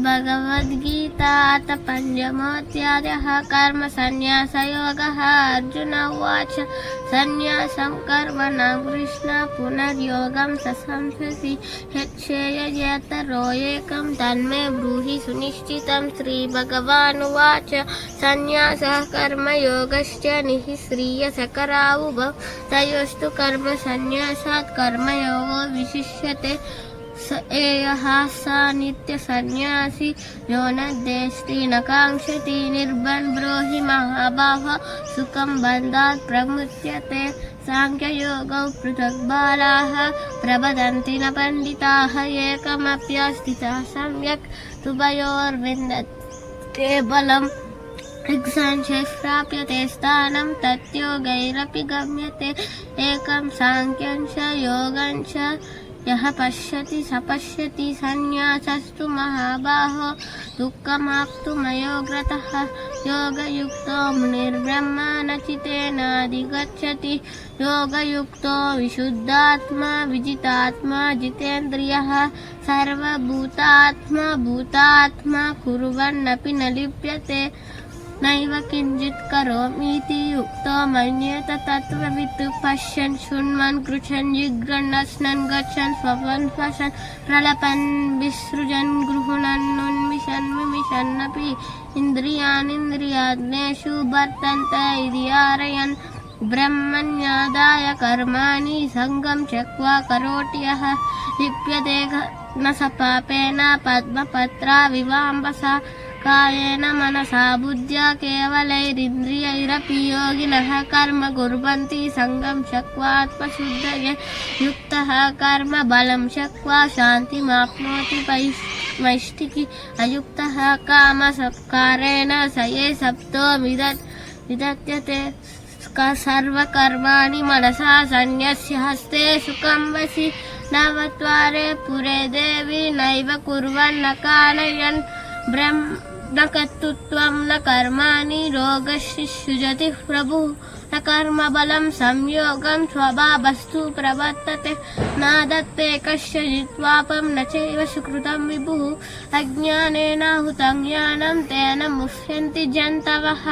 श्रीमद्भगवद्गीता अथ पञ्चमोऽध्यायः कर्मसन्न्यासयोगः। अर्जुन उवाच सन्न्यासं कर्मणां कृष्ण पुनर्योगं संससि यच्छेययेतरो एकं तन्मे ब्रूहि सुनिश्चितं। श्रीभगवानुवाच सन्न्यासः कर्मयोगश्च निःस्त्रियसकरावुभौ तयोस्तु कर्मसन्न्यासात् कर्मयोगो विशिष्यते। स एयः स नित्यसन्न्यासी यो न द्वेष्टि न काङ्क्षति निर्बन्धो हि महाबाहो सुखं बन्धात् प्रमुच्यते। साङ्ख्ययोगौ पृथक् बालाः प्रवदन्ति न पण्डिताः एकमप्यस्थितः सम्यक् उभयोर्विन्दते बलम् संशयः प्राप्यते स्थानं तद्योगैरपि गम्यते। एकं साङ्ख्यं च योगं च यः पश्यति स पश्यति सन्न्यासस्तु महाबाहो दुःखमाप्तुमयोग्रतः योगयुक्तो मुनिर्ब्रह्मणचितेनाधिगच्छति। योगयुक्तो विशुद्धात्मा विजितात्मा जितेन्द्रियः सर्वभूतात्मा भूतात्मा कुर्वन्नपि न लिप्यते। नैव किञ्चित् करोमीति युक्तो मन्येत तत्त्ववित् पश्यन् शृण्वन् कृच्छन् जिघ्रन् अस्नन् गच्छन् स्वपन् स्वशन् प्रलपन् विसृजन् गृह्णन् उन्मिषन् विमिषन्नपि इन्द्रियाणीन्द्रियाग्नेषु वर्तन्ते इति आरयन् ब्रह्मण्यादाय कर्माणि सङ्गं त्यक्त्वा करोति यः लिप्यते न स पापेन पद्मपत्राविवाम्बसा कायेन मनसा बुद्ध्या केवलैरिन्द्रियैरपि योगिनः कर्म कुर्वन्ति सङ्गं त्यक्त्वा आत्मशुद्धये युक्तः कर्म बलं त्यक्त्वा शान्तिमाप्नोति मैष्टिकी अयुक्तः कामसत्कारेण स ये सप्तो विदत्यते सर्वकर्माणि मनसा सन्न्यस्य हस्ते सुखं वसि नवत्वारे पुरे देवी नैव कुर्वन्न कालयन् ब्रह्म न कर्तृत्वं न कर्माणि रोगशिष्युजति प्रभुः न कर्मबलं संयोगं स्वभावस्तु प्रवर्तते न दत्ते कस्यचित् पापं न चैव सुकृतं विभुः अज्ञानेनाहुतं ज्ञानं तेन मुह्यन्ति जन्तवः।